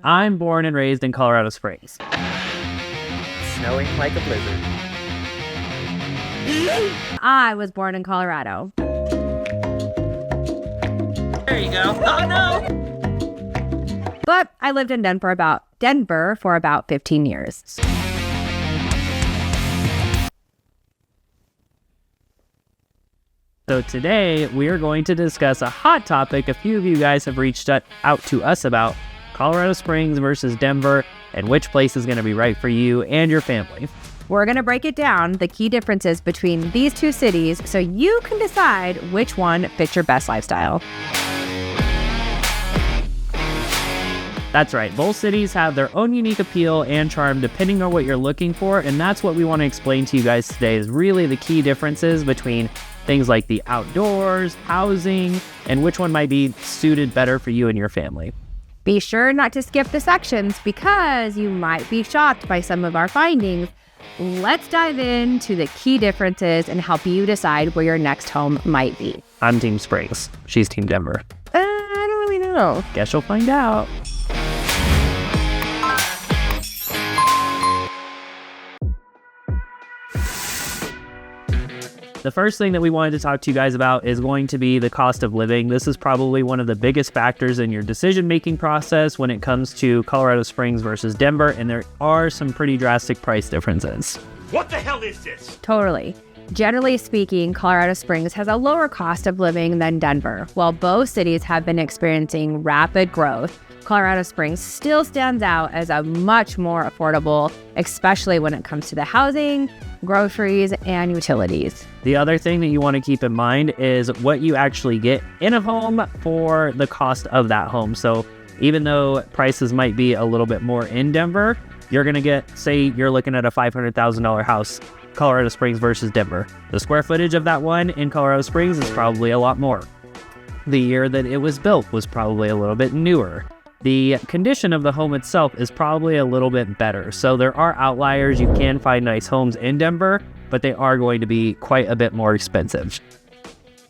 I'm born and raised in Colorado Springs. Snowing like a blizzard. I was born in Colorado. There you go. Oh no! But I lived in Denver for about 15 years. So today we are going to discuss a hot topic a few of you guys have reached out to us about: Colorado Springs versus Denver, and which place is going to be right for you and your family. We're going to break it down, the key differences between these two cities, so you can decide which one fits your best lifestyle. That's right, both cities have their own unique appeal and charm depending on what you're looking for, and that's what we want to explain to you guys today, is really the key differences between things like the outdoors, housing, and which one might be suited better for you and your family. Be sure not to skip the sections because you might be shocked by some of our findings. Let's dive into the key differences and help you decide where your next home might be. I'm Team Springs. She's Team Denver. I don't really know. Guess you'll find out. The first thing that we wanted to talk to you guys about is going to be the cost of living. This is probably one of the biggest factors in your decision-making process when it comes to Colorado Springs versus Denver, and there are some pretty drastic price differences. What the hell is this? Totally. Generally speaking, Colorado Springs has a lower cost of living than Denver. While both cities have been experiencing rapid growth, Colorado Springs still stands out as a much more affordable, especially when it comes to the housing, groceries, and utilities. The other thing that you want to keep in mind is what you actually get in a home for the cost of that home. So even though prices might be a little bit more in Denver, you're going to get, say you're looking at a $500,000 house, Colorado Springs versus Denver. The square footage of that one in Colorado Springs is probably a lot more. The year that it was built was probably a little bit newer. The condition of the home itself is probably a little bit better. So there are outliers. You can find nice homes in Denver, but they are going to be quite a bit more expensive.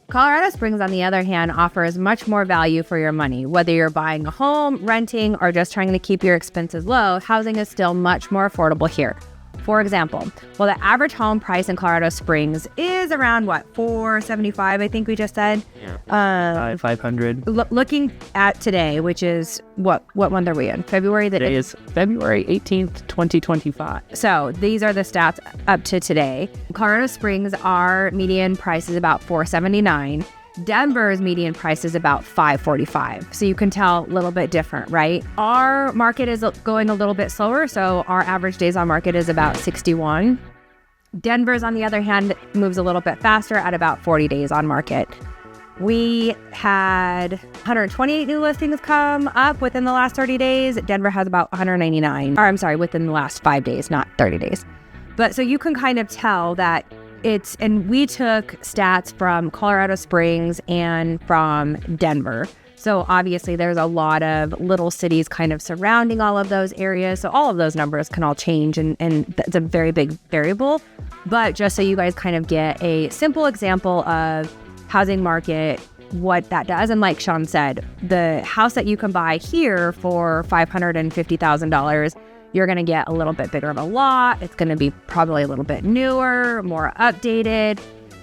Colorado Springs, on the other hand, offers much more value for your money. Whether you're buying a home, renting, or just trying to keep your expenses low, housing is still much more affordable here. For example, well, the average home price in Colorado Springs is around, $475, I think we just said? Yeah, 500. Looking at today, which is, what month are we in? February? Today is February 18th, 2025. So these are the stats up to today. Colorado Springs, our median price is about $479. Denver's median price is about $545. So you can tell a little bit different, right? Our market is going a little bit slower, so our average days on market is about 61. Denver's, on the other hand, moves a little bit faster at about 40 days on market. We had 128 new listings come up within the last 30 days. Denver has about 199. Or I'm sorry, within the last 5 days, not 30 days. But so you can kind of tell that and we took stats from Colorado Springs and from Denver. So obviously there's a lot of little cities kind of surrounding all of those areas. So all of those numbers can all change, and that's a very big variable. But just so you guys kind of get a simple example of housing market, what that does. And like Sean said, the house that you can buy here for $550,000, you're going to get a little bit bigger of a lot. It's going to be probably a little bit newer, more updated.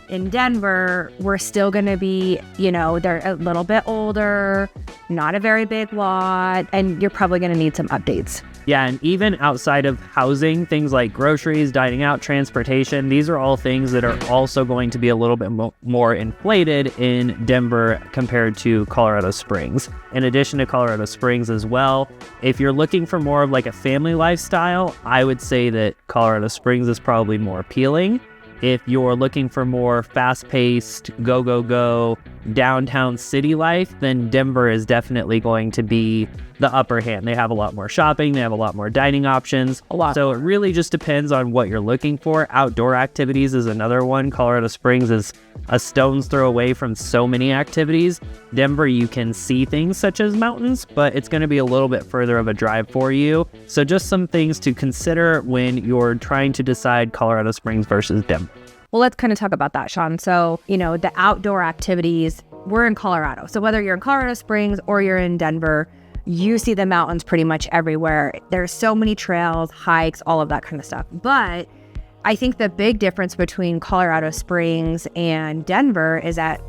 In Denver, we're still going to be, they're a little bit older, not a very big lot, and you're probably going to need some updates. Yeah, and even outside of housing, things like groceries, dining out, transportation, these are all things that are also going to be a little bit more inflated in Denver compared to Colorado Springs. In addition to Colorado Springs as well, if you're looking for more of like a family lifestyle, I would say that Colorado Springs is probably more appealing. If you're looking for more fast-paced, go, downtown city life, then Denver is definitely going to be the upper hand. They have a lot more shopping, they have a lot more dining options. So it really just depends on what you're looking for. Outdoor activities is another one. Colorado Springs is a stone's throw away from so many activities. Denver, you can see things such as mountains, but it's going to be a little bit further of a drive for you. So just some things to consider when you're trying to decide Colorado Springs versus Denver. Well, let's kind of talk about that, Sean. So, the outdoor activities, we're in Colorado. So whether you're in Colorado Springs or you're in Denver, you see the mountains pretty much everywhere. There's so many trails, hikes, all of that kind of stuff. But I think the big difference between Colorado Springs and Denver is that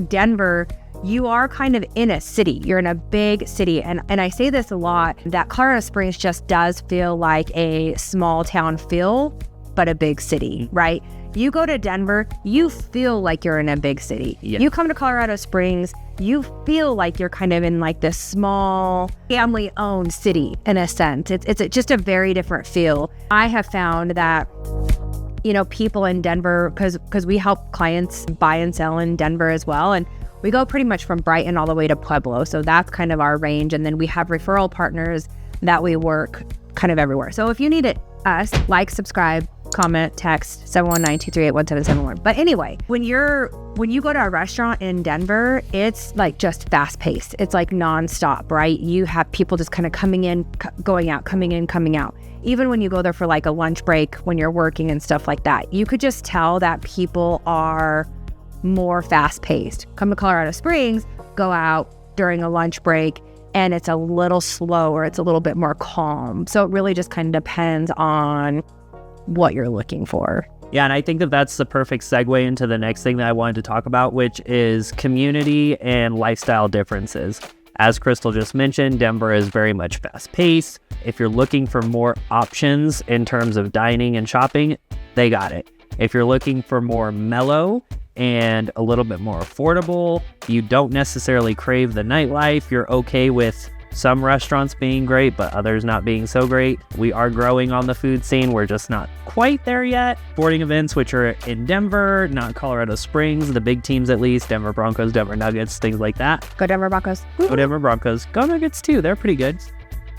Denver, you are kind of in a city. You're in a big city. And I say this a lot, that Colorado Springs just does feel like a small town feel, but a big city, right? You go to Denver, you feel like you're in a big city. Yeah. You come to Colorado Springs, you feel like you're kind of in like this small family-owned city in a sense. It's just a very different feel. I have found that, you know, people in Denver, because we help clients buy and sell in Denver as well. And we go pretty much from Brighton all the way to Pueblo. So that's kind of our range. And then we have referral partners that we work kind of everywhere. So if you need us, like, subscribe, comment, text 719-238-1771. But anyway, when you go to a restaurant in Denver, it's like just fast paced. It's like nonstop, right? You have people just kind of coming in, going out, coming in, coming out. Even when you go there for like a lunch break, when you're working and stuff like that, you could just tell that people are more fast paced. Come to Colorado Springs, go out during a lunch break, and it's a little slower. It's a little bit more calm. So it really just kind of depends on what you're looking for. Yeah, and I think that that's the perfect segue into the next thing that I wanted to talk about, which is community and lifestyle differences. As Crystal just mentioned, Denver is very much fast-paced. If you're looking for more options in terms of dining and shopping, they got it. If you're looking for more mellow and a little bit more affordable, you don't necessarily crave the nightlife, you're okay with some restaurants being great, but others not being so great. We are growing on the food scene. We're just not quite there yet. Sporting events, which are in Denver, not Colorado Springs, the big teams at least, Denver Broncos, Denver Nuggets, things like that. Go Denver Broncos. Go Denver Broncos. Go Nuggets too. They're pretty good.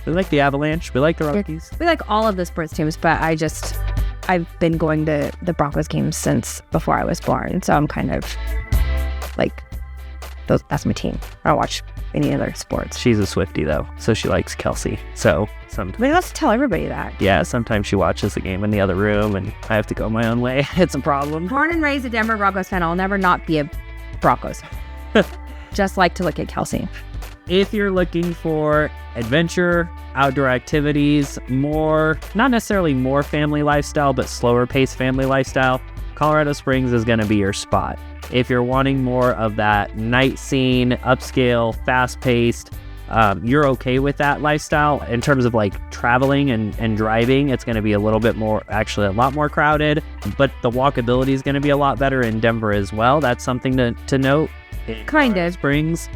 We like the Avalanche. We like the Rockies. We like all of the sports teams, but I've been going to the Broncos games since before I was born. So I'm kind of like, that's my team. I don't watch any other sports. She's a Swiftie though, so she likes Kelsey. So sometimes we have to tell everybody that. Yeah, sometimes she watches the game in the other room and I have to go my own way. It's a problem. Born and raised a Denver Broncos fan, I'll never not be a Broncos. Just like to look at Kelsey. If you're looking for adventure, outdoor activities, more, not necessarily more family lifestyle, but slower paced family lifestyle, Colorado Springs is going to be your spot. If you're wanting more of that night scene, upscale, fast-paced, you're okay with that lifestyle. In terms of like traveling and driving, it's going to be a little bit more, actually a lot more crowded, but the walkability is going to be a lot better in Denver as well. That's something to note. Kind of. Springs.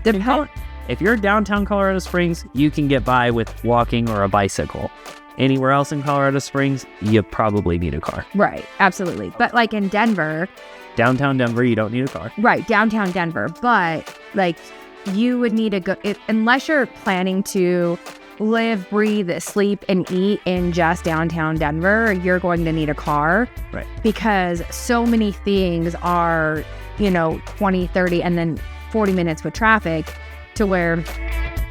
If you're downtown Colorado Springs, you can get by with walking or a bicycle. Anywhere else in Colorado Springs, you probably need a car. Right, absolutely. But like in Denver, downtown Denver, you don't need a car. Right, downtown Denver. But like you would need to go, unless you're planning to live, breathe, sleep, and eat in just downtown Denver, you're going to need a car. Right. Because so many things are, 20, 30, and then 40 minutes with traffic to where,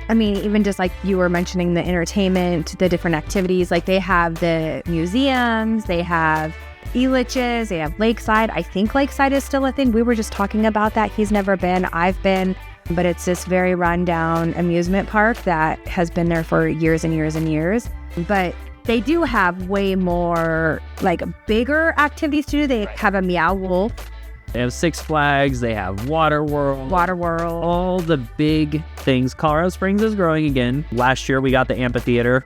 I mean, even just like you were mentioning the entertainment, the different activities, like they have the museums, they have 𝗖𝗟₏₁₀₀, they have Lakeside. I think Lakeside is still a thing. We were just talking about that. He's never been. I've been. But it's this very rundown amusement park that has been there for years and years and years. But they do have way more, like, bigger activities to do. They have a Meow Wolf. They have Six Flags. They have Water World. All the big things. Colorado Springs is growing again. Last year, we got the amphitheater.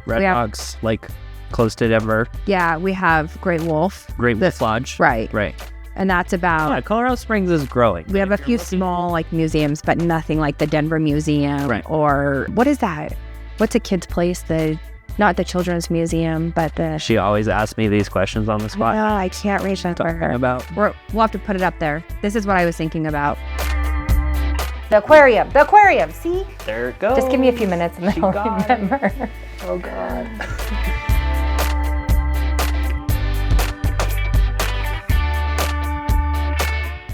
Red Rocks, like, close to Denver. Yeah, we have Great Wolf. Great Wolf Lodge. Right. And that's about... Yeah, Colorado Springs is growing. We have a few small, like, museums, but nothing like the Denver Museum. Right. Or, what is that? What's a kid's place? Not the Children's Museum, but the... She always asks me these questions on the spot. I can't reach that for her. We'll have to put it up there. This is what I was thinking about. The aquarium, see? There it goes. Just give me a few minutes and then I'll remember. Oh, God.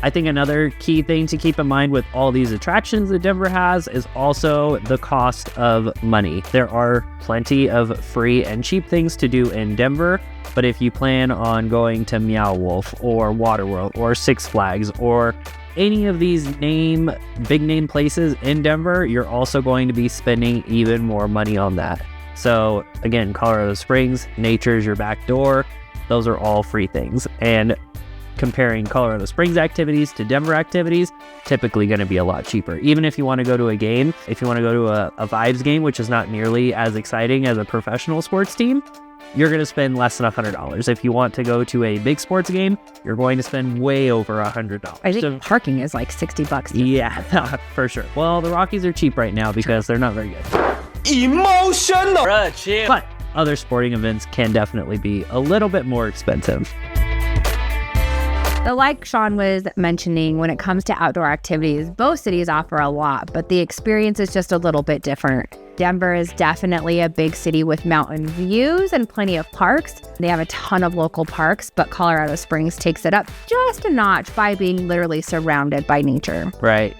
I think another key thing to keep in mind with all these attractions that Denver has is also the cost of money. There are plenty of free and cheap things to do in Denver, but if you plan on going to Meow Wolf or Water World or Six Flags or any of these big name places in Denver, you're also going to be spending even more money on that. So again, Colorado Springs, nature's your back door. Those are all free things. And comparing Colorado Springs activities to Denver activities, typically going to be a lot cheaper. Even if you want to go to a game, if you want to go to a Vibes game, which is not nearly as exciting as a professional sports team, you're going to spend less than $100. If you want to go to a big sports game, you're going to spend way over $100. I think parking is like $60. Yeah, for sure. Well, the Rockies are cheap right now because they're not very good. Emotional. Bruh, chill. But other sporting events can definitely be a little bit more expensive. So like Sean was mentioning, when it comes to outdoor activities, both cities offer a lot, but the experience is just a little bit different. Denver is definitely a big city with mountain views and plenty of parks. They have a ton of local parks, but Colorado Springs takes it up just a notch by being literally surrounded by nature. Right.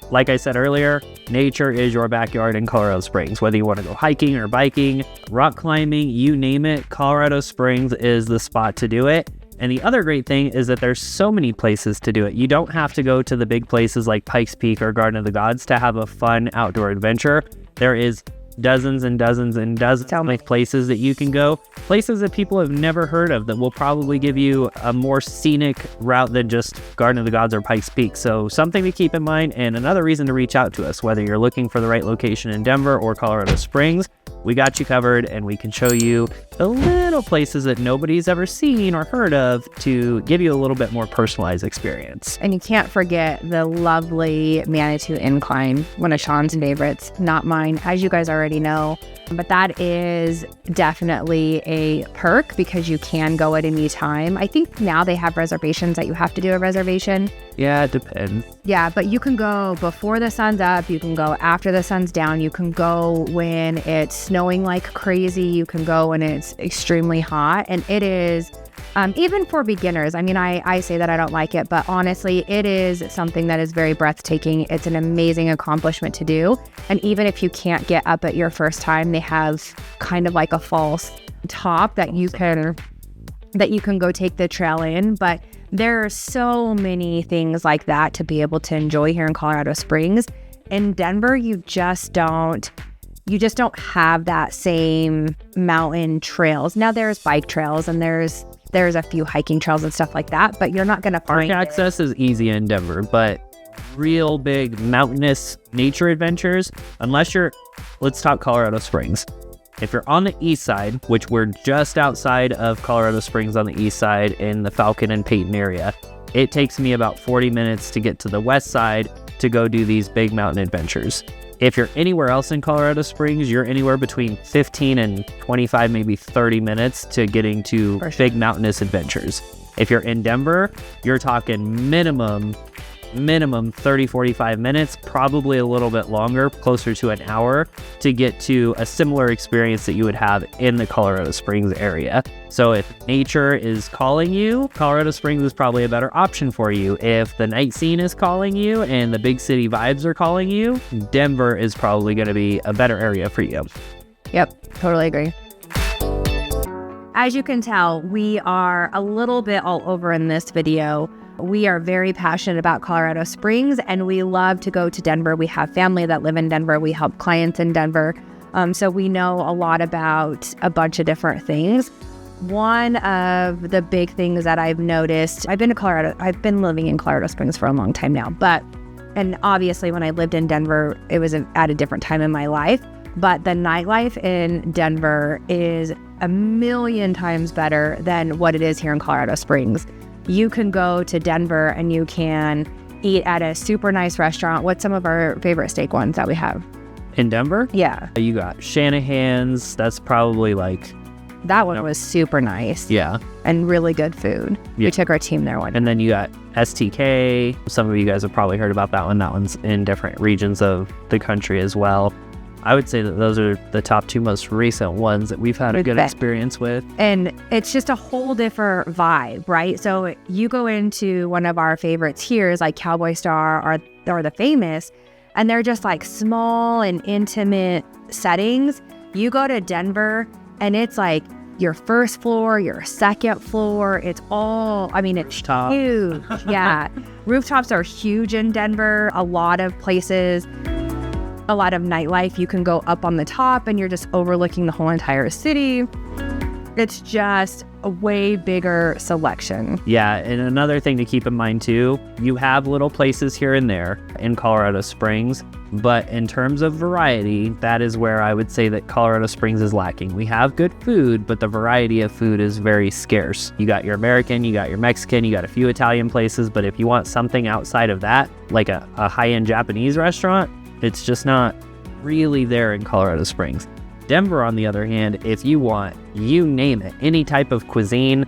Like I said earlier, nature is your backyard in Colorado Springs. Whether you want to go hiking or biking, rock climbing, you name it, Colorado Springs is the spot to do it. And the other great thing is that there's so many places to do it. You don't have to go to the big places like Pikes Peak or Garden of the Gods to have a fun outdoor adventure. There is dozens and dozens and dozens of places that you can go, places that people have never heard of that will probably give you a more scenic route than just Garden of the Gods or Pikes Peak. So something to keep in mind, and another reason to reach out to us, whether you're looking for the right location in Denver or Colorado Springs, we got you covered, and we can show you the little places that nobody's ever seen or heard of to give you a little bit more personalized experience. And you can't forget the lovely Manitou Incline, one of Sean's favorites, not mine, as you guys already know. But that is definitely a perk because you can go at any time. I think now they have reservations that you have to do a reservation. Yeah, it depends. Yeah, but you can go before the sun's up. You can go after the sun's down. You can go when it's snowing like crazy. You can go when it's extremely hot. And it is, even for beginners, I mean, I say that I don't like it, but honestly, it is something that is very breathtaking. It's an amazing accomplishment to do. And even if you can't get up at your first time, they have kind of like a false top that you can go take the trail in. But there are so many things like that to be able to enjoy here in Colorado Springs. In Denver, you just don't have that same mountain trails. Now there's bike trails and there's a few hiking trails and stuff like that, but you're not going to find park access is easy in Denver, but real big mountainous nature adventures, let's talk Colorado Springs. If you're on the east side, which we're just outside of Colorado Springs on the east side in the Falcon and Peyton area, it takes me about 40 minutes to get to the west side to go do these big mountain adventures. If you're anywhere else in Colorado Springs, you're anywhere between 15 and 25, maybe 30 minutes to getting to big mountainous adventures. If you're in Denver, you're talking minimum 30, 45 minutes, probably a little bit longer, closer to an hour to get to a similar experience that you would have in the Colorado Springs area. So if nature is calling you, Colorado Springs is probably a better option for you. If the night scene is calling you and the big city vibes are calling you, Denver is probably going to be a better area for you. Yep, totally agree. As you can tell, we are a little bit all over in this video. We are very passionate about Colorado Springs and we love to go to Denver. We have family that live in Denver. We help clients in Denver. So we know a lot about a bunch of different things. One of the big things that I've noticed, I've been living in Colorado Springs for a long time now, and obviously when I lived in Denver, it was at a different time in my life, but the nightlife in Denver is a million times better than what it is here in Colorado Springs. You can go to Denver and you can eat at a super nice restaurant. What's some of our favorite steak ones that we have? In Denver? Yeah. You got Shanahan's. That's probably like... That one was super nice. Yeah. And really good food. Yeah. We took our team there one. And then you got STK. Some of you guys have probably heard about that one. That one's in different regions of the country as well. I would say that those are the top two most recent ones that we've had a good experience with. And it's just a whole different vibe, right? So you go into one of our favorites here is like Cowboy Star or the Famous, and they're just like small and intimate settings. You go to Denver and it's like your first floor, your second floor. It's all, I mean, it's huge. Yeah. Rooftops are huge in Denver. A lot of places, a lot of nightlife. You can go up on the top and you're just overlooking the whole entire city. It's just a way bigger selection. Yeah, and another thing to keep in mind too, you have little places here and there in Colorado Springs, but in terms of variety, that is where I would say that Colorado Springs is lacking. We have good food, but the variety of food is very scarce. You got your American, you got your Mexican, you got a few Italian places, but if you want something outside of that, like a high-end Japanese restaurant, it's just not really there in Colorado Springs. Denver, on the other hand, if you want, you name it, any type of cuisine,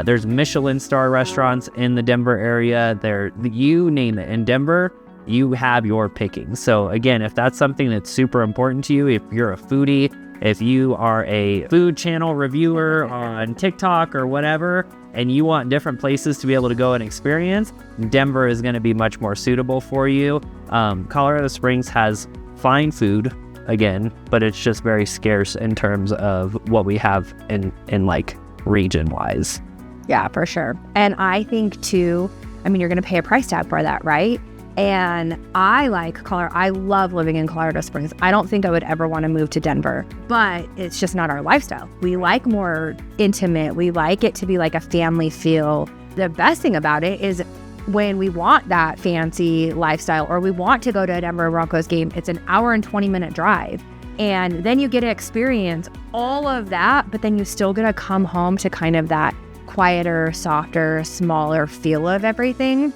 there's Michelin star restaurants in the Denver area. You name it. In Denver, you have your picking. So again, if that's something that's super important to you, if you're a foodie, if you are a food channel reviewer on TikTok or whatever, and you want different places to be able to go and experience, Denver is going to be much more suitable for you. Colorado Springs has fine food, again, but it's just very scarce in terms of what we have in like region wise. Yeah, for sure. And I think too, I mean, you're going to pay a price tag for that, right? And I like Colorado. I love living in Colorado Springs. I don't think I would ever want to move to Denver, but it's just not our lifestyle. We like more intimate. We like it to be like a family feel. The best thing about it is when we want that fancy lifestyle or we want to go to a Denver Broncos game, it's an hour and 20-minute drive. And then you get to experience all of that, but then you still get to come home to kind of that quieter, softer, smaller feel of everything.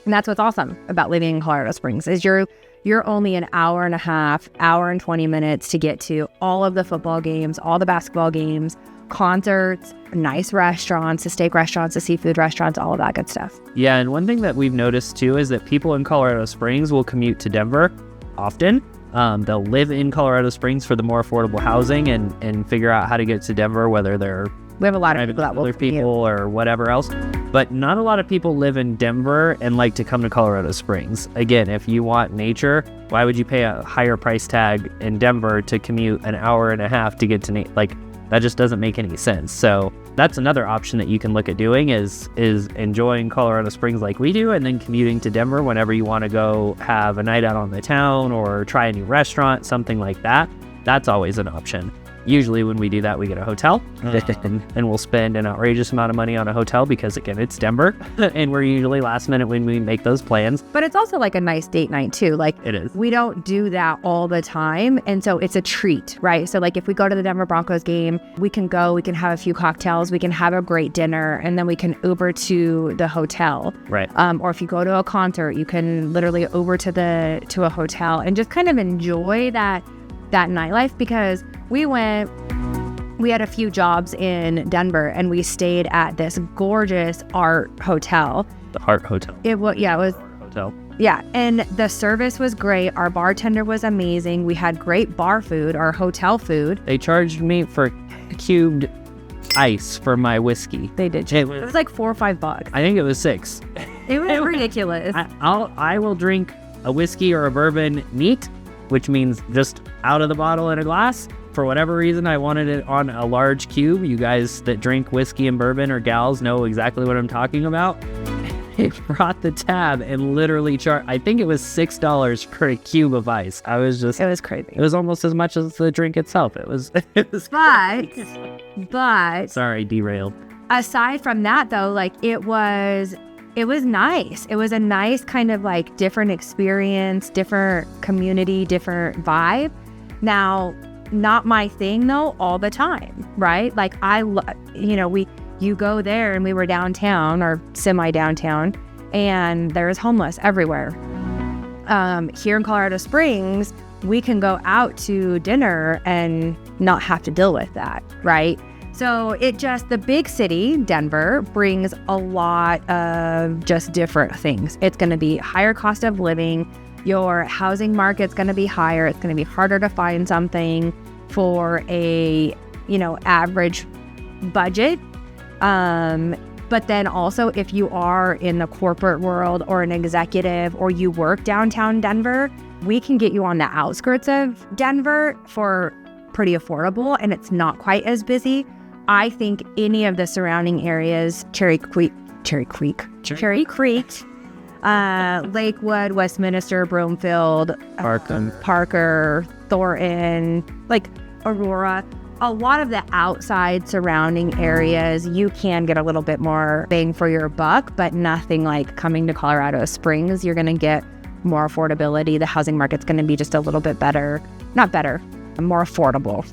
And that's what's awesome about living in Colorado Springs is you're only an hour and a half, hour and 20 minutes to get to all of the football games, all the basketball games, concerts, nice restaurants, the steak restaurants, the seafood restaurants, all of that good stuff. Yeah, and one thing that we've noticed too is that people in Colorado Springs will commute to Denver often. They'll live in Colorado Springs for the more affordable housing and figure out how to get to Denver, whether they're we have a lot of people that will other people or whatever else. But not a lot of people live in Denver and like to come to Colorado Springs. Again, if you want nature, why would you pay a higher price tag in Denver to commute an hour and a half to get to that just doesn't make any sense. So that's another option that you can look at doing is enjoying Colorado Springs like we do and then commuting to Denver whenever you want to go have a night out on the town or try a new restaurant, something like that. That's always an option. Usually when we do that, we get a hotel and we'll spend an outrageous amount of money on a hotel because, again, it's Denver and we're usually last minute when we make those plans. But it's also like a nice date night too. Like it is. We don't do that all the time. And so it's a treat, right? So like if we go to the Denver Broncos game, we can go, we can have a few cocktails, we can have a great dinner, and then we can Uber to the hotel. Right. Or if you go to a concert, you can literally Uber to a hotel and just kind of enjoy that nightlife because we had a few jobs in Denver and we stayed at this gorgeous art hotel. The Art Hotel. It was Art Hotel. Yeah, and the service was great. Our bartender was amazing. We had great bar food, our hotel food. They charged me for cubed ice for my whiskey. They did. It was like $4 or $5. I think it was $6. It was ridiculous. I will drink a whiskey or a bourbon neat, which means just out of the bottle in a glass. For whatever reason, I wanted it on a large cube. You guys that drink whiskey and bourbon or gals know exactly what I'm talking about. They brought the tab and literally charged, I think it was $6 for a cube of ice. It was crazy. It was almost as much as the drink itself. It was but sorry, derailed. Aside from that though, like it was nice. It was a nice kind of like different experience, different community, different vibe. Now, not my thing though all the time, right? Like you go there and we were downtown or semi-downtown and there's homeless everywhere. Here in Colorado Springs, we can go out to dinner and not have to deal with that, right? So the big city, Denver, brings a lot of just different things. It's going to be higher cost of living. Your housing market's going to be higher. It's going to be harder to find something for a, average budget. But then also if you are in the corporate world or an executive or you work downtown Denver, we can get you on the outskirts of Denver for pretty affordable and it's not quite as busy. I think any of the surrounding areas, Cherry Creek, Lakewood, Westminster, Broomfield, Parker, Thornton, like Aurora, a lot of the outside surrounding areas, you can get a little bit more bang for your buck, but nothing like coming to Colorado Springs. You're going to get more affordability. The housing market's going to be just a little bit better, not better, more affordable.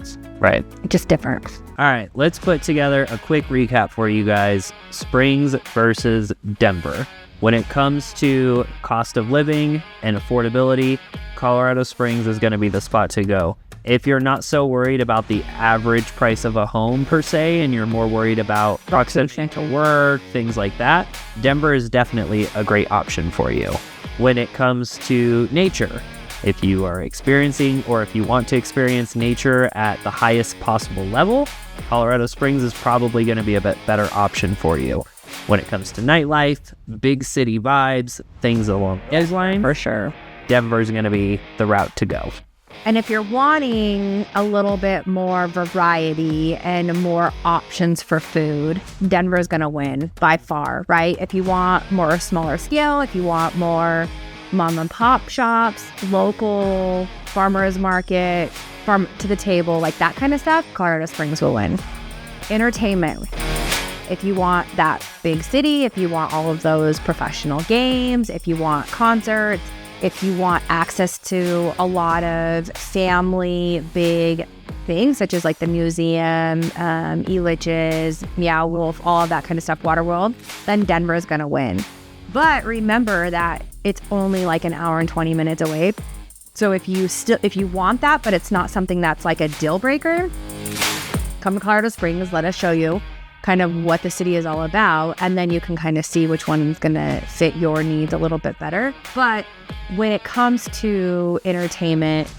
Right. Just different. All right, let's put together a quick recap for you guys. Springs versus Denver. When it comes to cost of living and affordability, Colorado Springs is going to be the spot to go. If you're not so worried about the average price of a home per se, and you're more worried about proximity to work, things like that, Denver is definitely a great option for you. When it comes to nature, if you are experiencing or if you want to experience nature at the highest possible level, Colorado Springs is probably going to be a bit better option for you. When it comes to nightlife, big city vibes, things along those lines, For sure. Denver is going to be the route to go. And if you're wanting a little bit more variety and more options for food, Denver is going to win by far, right? If you want more smaller scale, if you want more mom and pop shops, local farmers market, farm to the table, like that kind of stuff, Colorado Springs will win. Entertainment. If you want that big city, if you want all of those professional games, if you want concerts, if you want access to a lot of family big things, such as like the museum, 𝗖𝐄𝐿𝐺𝑠, Meow Wolf, all of that kind of stuff, Waterworld, then Denver is going to win. But remember that it's only like an hour and 20 minutes away. So if you want that, but it's not something that's like a deal breaker, come to Colorado Springs, let us show you kind of what the city is all about, and then you can kind of see which one's gonna fit your needs a little bit better. But when it comes to entertainment,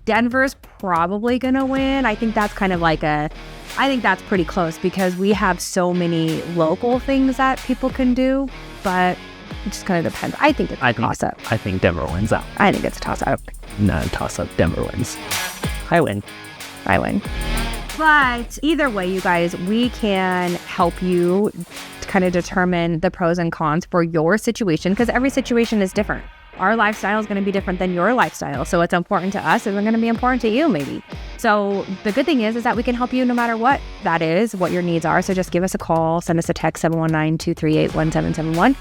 Denver's probably gonna win. I think that's kind of like I think that's pretty close because we have so many local things that people can do, but it just kind of depends. I think it's a toss-up. I think Denver wins out. I think it's a toss-up. Not a toss-up. Denver wins. I win. But either way, you guys, we can help you to kind of determine the pros and cons for your situation because every situation is different. Our lifestyle is going to be different than your lifestyle. So what's important to us isn't going to be important to you, maybe. So the good thing is that we can help you no matter what that is, what your needs are. So just give us a call, send us a text, 719-238-1771.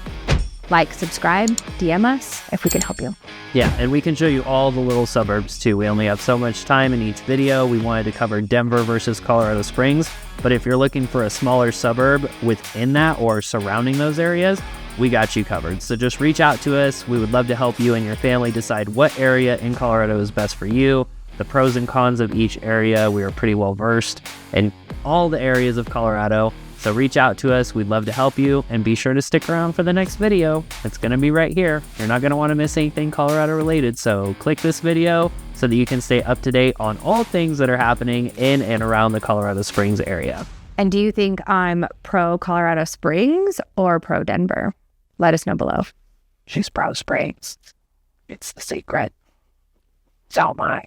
Like, subscribe, DM us if we can help you. Yeah, and we can show you all the little suburbs too. We only have so much time in each video. We wanted to cover Denver versus Colorado Springs, but if you're looking for a smaller suburb within that or surrounding those areas, we got you covered. So just reach out to us. We would love to help you and your family decide what area in Colorado is best for you, the pros and cons of each area. We are pretty well versed in all the areas of Colorado. So reach out to us. We'd love to help you, and be sure to stick around for the next video. It's going to be right here. You're not going to want to miss anything Colorado related. So click this video so that you can stay up to date on all things that are happening in and around the Colorado Springs area. And do you think I'm pro Colorado Springs or pro Denver? Let us know below. She's pro Springs. It's the secret. So am I.